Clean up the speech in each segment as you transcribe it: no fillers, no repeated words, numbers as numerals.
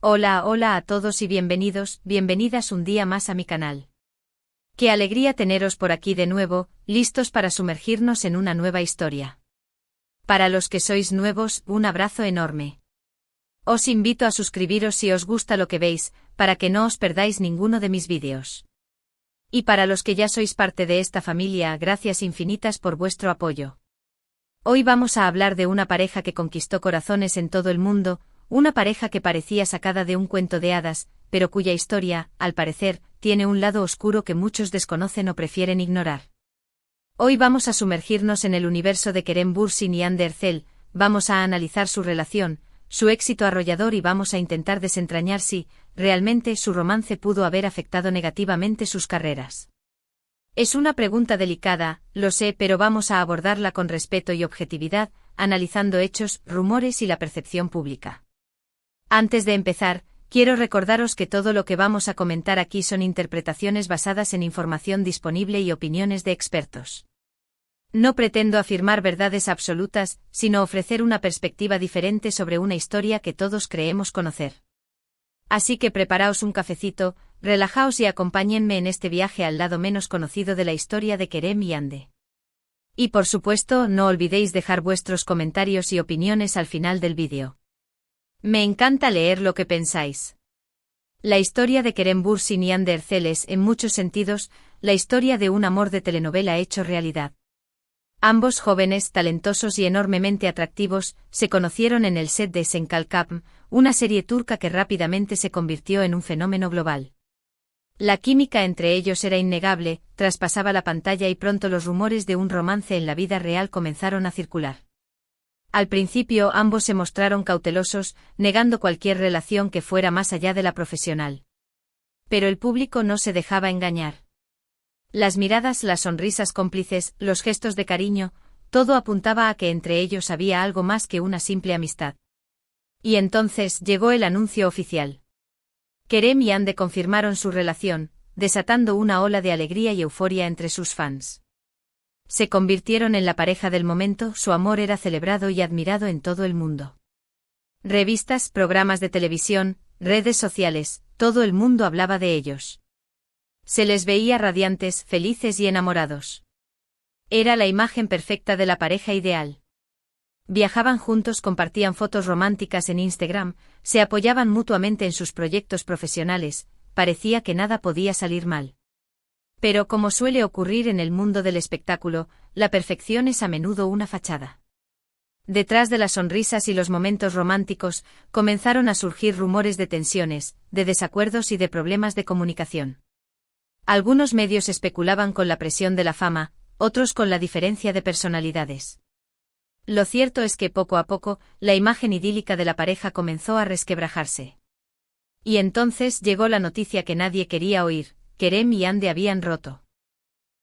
Hola a todos y bienvenidas un día más a mi canal. Qué alegría teneros por aquí de nuevo, listos para sumergirnos en una nueva historia. Para los que sois nuevos, un abrazo enorme. Os invito a suscribiros si os gusta lo que veis, para que no os perdáis ninguno de mis vídeos. Y para los que ya sois parte de esta familia, gracias infinitas por vuestro apoyo. Hoy vamos a hablar de una pareja que conquistó corazones en todo el mundo, una pareja que parecía sacada de un cuento de hadas, pero cuya historia, al parecer, tiene un lado oscuro que muchos desconocen o prefieren ignorar. Hoy vamos a sumergirnos en el universo de Kerem Bürsin y Hande Erçel, vamos a analizar su relación, su éxito arrollador y vamos a intentar desentrañar si, realmente, su romance pudo haber afectado negativamente sus carreras. Es una pregunta delicada, lo sé, pero vamos a abordarla con respeto y objetividad, analizando hechos, rumores y la percepción pública. Antes de empezar, quiero recordaros que todo lo que vamos a comentar aquí son interpretaciones basadas en información disponible y opiniones de expertos. No pretendo afirmar verdades absolutas, sino ofrecer una perspectiva diferente sobre una historia que todos creemos conocer. Así que preparaos un cafecito, relajaos y acompáñenme en este viaje al lado menos conocido de la historia de Kerem y Hande. Y por supuesto, no olvidéis dejar vuestros comentarios y opiniones al final del vídeo. Me encanta leer lo que pensáis. La historia de Kerem Bürsin y Hande Erçel es, en muchos sentidos, la historia de un amor de telenovela hecho realidad. Ambos jóvenes, talentosos y enormemente atractivos, se conocieron en el set de Sen Kalkapm, una serie turca que rápidamente se convirtió en un fenómeno global. La química entre ellos era innegable, traspasaba la pantalla y pronto los rumores de un romance en la vida real comenzaron a circular. Al principio ambos se mostraron cautelosos, negando cualquier relación que fuera más allá de la profesional. Pero el público no se dejaba engañar. Las miradas, las sonrisas cómplices, los gestos de cariño, todo apuntaba a que entre ellos había algo más que una simple amistad. Y entonces llegó el anuncio oficial. Kerem y Hande confirmaron su relación, desatando una ola de alegría y euforia entre sus fans. Se convirtieron en la pareja del momento, su amor era celebrado y admirado en todo el mundo. Revistas, programas de televisión, redes sociales, todo el mundo hablaba de ellos. Se les veía radiantes, felices y enamorados. Era la imagen perfecta de la pareja ideal. Viajaban juntos, compartían fotos románticas en Instagram, se apoyaban mutuamente en sus proyectos profesionales, parecía que nada podía salir mal. Pero como suele ocurrir en el mundo del espectáculo, la perfección es a menudo una fachada. Detrás de las sonrisas y los momentos románticos, comenzaron a surgir rumores de tensiones, de desacuerdos y de problemas de comunicación. Algunos medios especulaban con la presión de la fama, otros con la diferencia de personalidades. Lo cierto es que poco a poco, la imagen idílica de la pareja comenzó a resquebrajarse. Y entonces llegó la noticia que nadie quería oír: Kerem y Hande habían roto.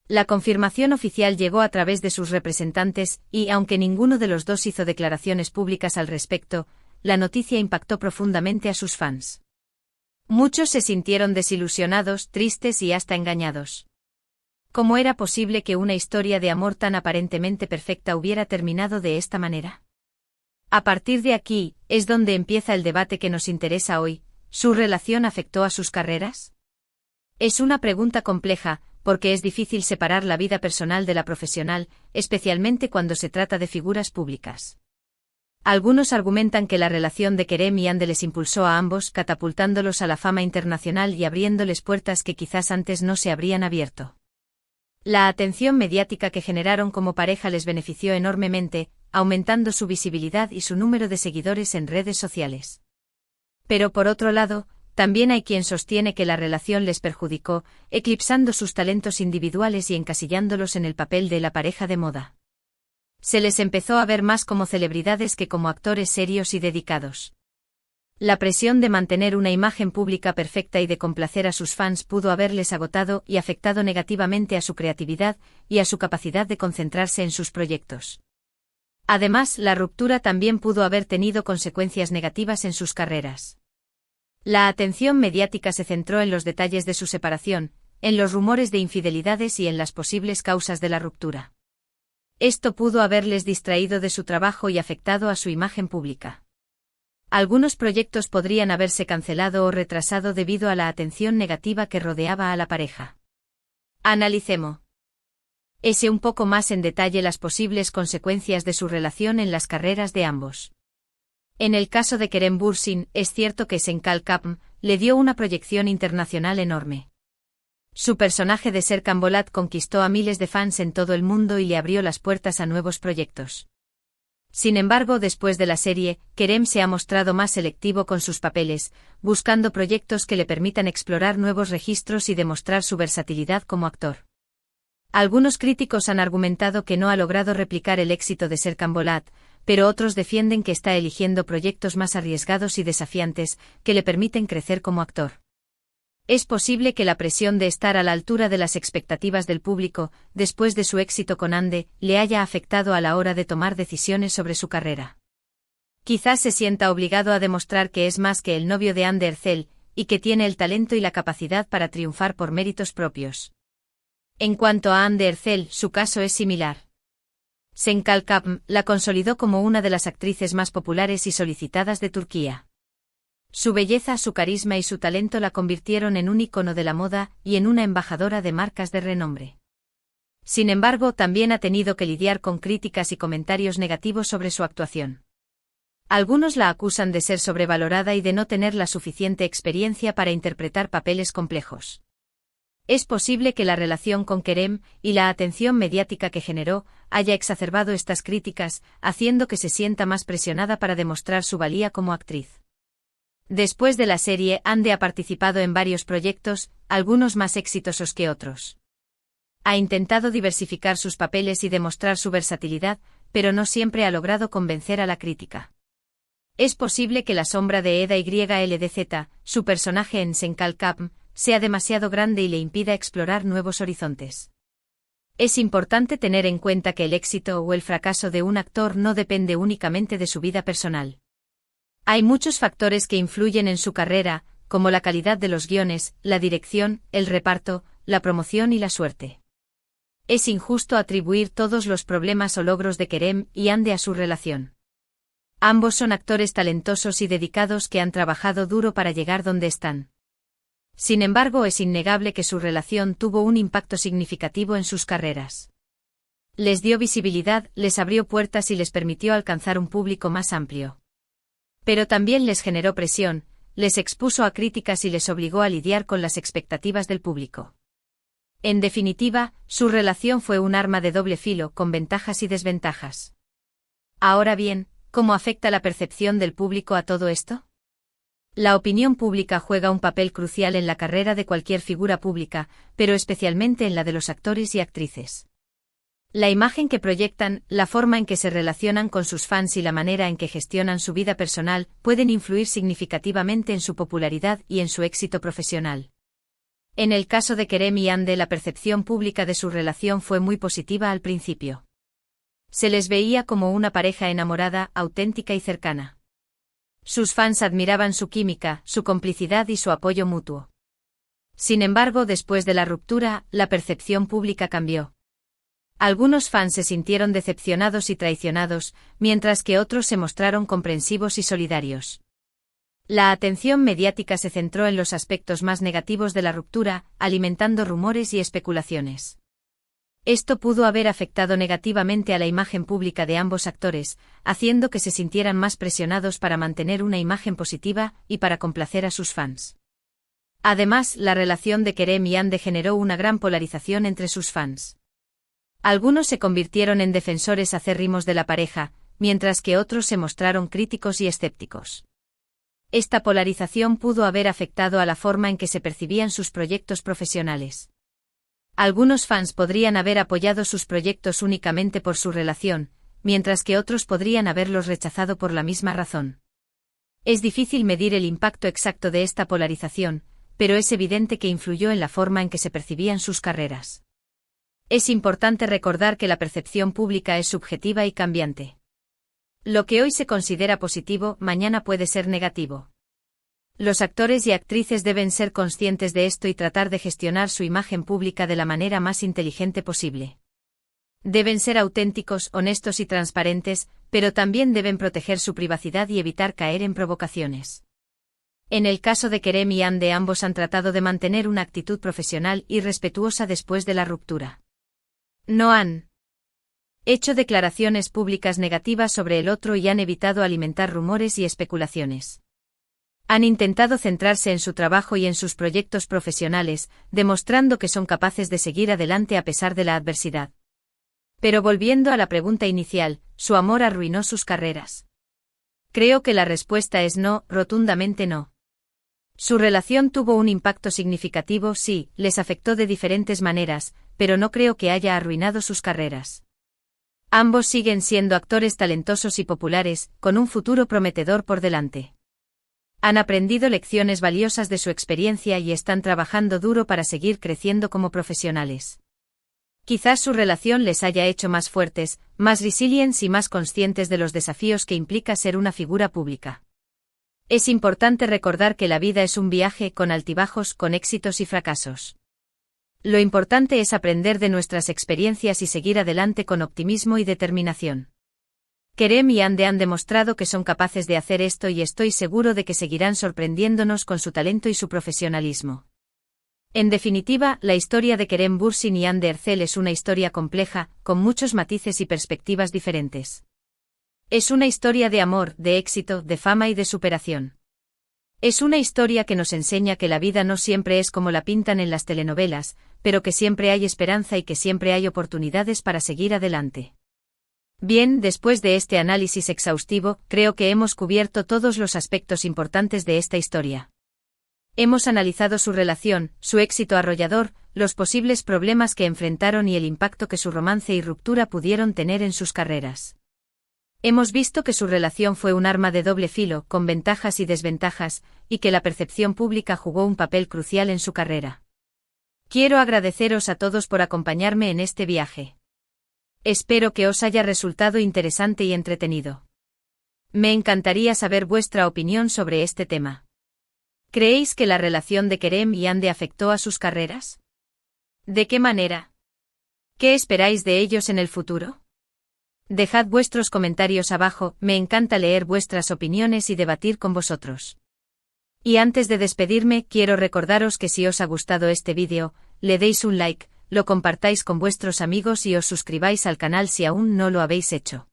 La confirmación oficial llegó a través de sus representantes, y aunque ninguno de los dos hizo declaraciones públicas al respecto, la noticia impactó profundamente a sus fans. Muchos se sintieron desilusionados, tristes y hasta engañados. ¿Cómo era posible que una historia de amor tan aparentemente perfecta hubiera terminado de esta manera? A partir de aquí, es donde empieza el debate que nos interesa hoy: ¿su relación afectó a sus carreras? Es una pregunta compleja, porque es difícil separar la vida personal de la profesional, especialmente cuando se trata de figuras públicas. Algunos argumentan que la relación de Kerem y Hande les impulsó a ambos, catapultándolos a la fama internacional y abriéndoles puertas que quizás antes no se habrían abierto. La atención mediática que generaron como pareja les benefició enormemente, aumentando su visibilidad y su número de seguidores en redes sociales. Pero por otro lado, también hay quien sostiene que la relación les perjudicó, eclipsando sus talentos individuales y encasillándolos en el papel de la pareja de moda. Se les empezó a ver más como celebridades que como actores serios y dedicados. La presión de mantener una imagen pública perfecta y de complacer a sus fans pudo haberles agotado y afectado negativamente a su creatividad y a su capacidad de concentrarse en sus proyectos. Además, la ruptura también pudo haber tenido consecuencias negativas en sus carreras. La atención mediática se centró en los detalles de su separación, en los rumores de infidelidades y en las posibles causas de la ruptura. Esto pudo haberles distraído de su trabajo y afectado a su imagen pública. Algunos proyectos podrían haberse cancelado o retrasado debido a la atención negativa que rodeaba a la pareja. Analicemos un poco más en detalle las posibles consecuencias de su relación en las carreras de ambos. En el caso de Kerem Bürsin, es cierto que Serkan Kapm le dio una proyección internacional enorme. Su personaje de Serkan Bolat conquistó a miles de fans en todo el mundo y le abrió las puertas a nuevos proyectos. Sin embargo, después de la serie, Kerem se ha mostrado más selectivo con sus papeles, buscando proyectos que le permitan explorar nuevos registros y demostrar su versatilidad como actor. Algunos críticos han argumentado que no ha logrado replicar el éxito de Serkan Bolat, pero otros defienden que está eligiendo proyectos más arriesgados y desafiantes, que le permiten crecer como actor. Es posible que la presión de estar a la altura de las expectativas del público, después de su éxito con Hande, le haya afectado a la hora de tomar decisiones sobre su carrera. Quizás se sienta obligado a demostrar que es más que el novio de Hande Erçel, y que tiene el talento y la capacidad para triunfar por méritos propios. En cuanto a Hande Erçel, su caso es similar. Serkan Kapm la consolidó como una de las actrices más populares y solicitadas de Turquía. Su belleza, su carisma y su talento la convirtieron en un ícono de la moda y en una embajadora de marcas de renombre. Sin embargo, también ha tenido que lidiar con críticas y comentarios negativos sobre su actuación. Algunos la acusan de ser sobrevalorada y de no tener la suficiente experiencia para interpretar papeles complejos. Es posible que la relación con Kerem y la atención mediática que generó haya exacerbado estas críticas, haciendo que se sienta más presionada para demostrar su valía como actriz. Después de la serie, Hande ha participado en varios proyectos, algunos más exitosos que otros. Ha intentado diversificar sus papeles y demostrar su versatilidad, pero no siempre ha logrado convencer a la crítica. Es posible que la sombra de Eda YLDZ, su personaje en Serkan Kapm, sea demasiado grande y le impida explorar nuevos horizontes. Es importante tener en cuenta que el éxito o el fracaso de un actor no depende únicamente de su vida personal. Hay muchos factores que influyen en su carrera, como la calidad de los guiones, la dirección, el reparto, la promoción y la suerte. Es injusto atribuir todos los problemas o logros de Kerem y Hande a su relación. Ambos son actores talentosos y dedicados que han trabajado duro para llegar donde están. Sin embargo, es innegable que su relación tuvo un impacto significativo en sus carreras. Les dio visibilidad, les abrió puertas y les permitió alcanzar un público más amplio. Pero también les generó presión, les expuso a críticas y les obligó a lidiar con las expectativas del público. En definitiva, su relación fue un arma de doble filo, con ventajas y desventajas. Ahora bien, ¿cómo afecta la percepción del público a todo esto? La opinión pública juega un papel crucial en la carrera de cualquier figura pública, pero especialmente en la de los actores y actrices. La imagen que proyectan, la forma en que se relacionan con sus fans y la manera en que gestionan su vida personal pueden influir significativamente en su popularidad y en su éxito profesional. En el caso de Kerem y Hande, la percepción pública de su relación fue muy positiva al principio. Se les veía como una pareja enamorada, auténtica y cercana. Sus fans admiraban su química, su complicidad y su apoyo mutuo. Sin embargo, después de la ruptura, la percepción pública cambió. Algunos fans se sintieron decepcionados y traicionados, mientras que otros se mostraron comprensivos y solidarios. La atención mediática se centró en los aspectos más negativos de la ruptura, alimentando rumores y especulaciones. Esto pudo haber afectado negativamente a la imagen pública de ambos actores, haciendo que se sintieran más presionados para mantener una imagen positiva y para complacer a sus fans. Además, la relación de Kerem y Hande generó una gran polarización entre sus fans. Algunos se convirtieron en defensores acérrimos de la pareja, mientras que otros se mostraron críticos y escépticos. Esta polarización pudo haber afectado a la forma en que se percibían sus proyectos profesionales. Algunos fans podrían haber apoyado sus proyectos únicamente por su relación, mientras que otros podrían haberlos rechazado por la misma razón. Es difícil medir el impacto exacto de esta polarización, pero es evidente que influyó en la forma en que se percibían sus carreras. Es importante recordar que la percepción pública es subjetiva y cambiante. Lo que hoy se considera positivo, mañana puede ser negativo. Los actores y actrices deben ser conscientes de esto y tratar de gestionar su imagen pública de la manera más inteligente posible. Deben ser auténticos, honestos y transparentes, pero también deben proteger su privacidad y evitar caer en provocaciones. En el caso de Kerem y Hande, ambos han tratado de mantener una actitud profesional y respetuosa después de la ruptura. No han hecho declaraciones públicas negativas sobre el otro y han evitado alimentar rumores y especulaciones. Han intentado centrarse en su trabajo y en sus proyectos profesionales, demostrando que son capaces de seguir adelante a pesar de la adversidad. Pero volviendo a la pregunta inicial, ¿su amor arruinó sus carreras? Creo que la respuesta es no, rotundamente no. Su relación tuvo un impacto significativo, sí, les afectó de diferentes maneras, pero no creo que haya arruinado sus carreras. Ambos siguen siendo actores talentosos y populares, con un futuro prometedor por delante. Han aprendido lecciones valiosas de su experiencia y están trabajando duro para seguir creciendo como profesionales. Quizás su relación les haya hecho más fuertes, más resilientes y más conscientes de los desafíos que implica ser una figura pública. Es importante recordar que la vida es un viaje con altibajos, con éxitos y fracasos. Lo importante es aprender de nuestras experiencias y seguir adelante con optimismo y determinación. Kerem y Hande han demostrado que son capaces de hacer esto y estoy seguro de que seguirán sorprendiéndonos con su talento y su profesionalismo. En definitiva, la historia de Kerem Bürsin y Hande Erçel es una historia compleja, con muchos matices y perspectivas diferentes. Es una historia de amor, de éxito, de fama y de superación. Es una historia que nos enseña que la vida no siempre es como la pintan en las telenovelas, pero que siempre hay esperanza y que siempre hay oportunidades para seguir adelante. Bien, después de este análisis exhaustivo, creo que hemos cubierto todos los aspectos importantes de esta historia. Hemos analizado su relación, su éxito arrollador, los posibles problemas que enfrentaron y el impacto que su romance y ruptura pudieron tener en sus carreras. Hemos visto que su relación fue un arma de doble filo, con ventajas y desventajas, y que la percepción pública jugó un papel crucial en su carrera. Quiero agradeceros a todos por acompañarme en este viaje. Espero que os haya resultado interesante y entretenido. Me encantaría saber vuestra opinión sobre este tema. ¿Creéis que la relación de Kerem y Hande afectó a sus carreras? ¿De qué manera? ¿Qué esperáis de ellos en el futuro? Dejad vuestros comentarios abajo, me encanta leer vuestras opiniones y debatir con vosotros. Y antes de despedirme, quiero recordaros que si os ha gustado este vídeo, le deis un like, lo compartáis con vuestros amigos y os suscribáis al canal si aún no lo habéis hecho.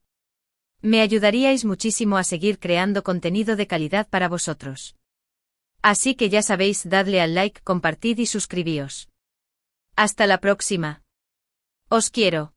Me ayudaríais muchísimo a seguir creando contenido de calidad para vosotros. Así que ya sabéis, dadle al like, compartid y suscribíos. Hasta la próxima. Os quiero.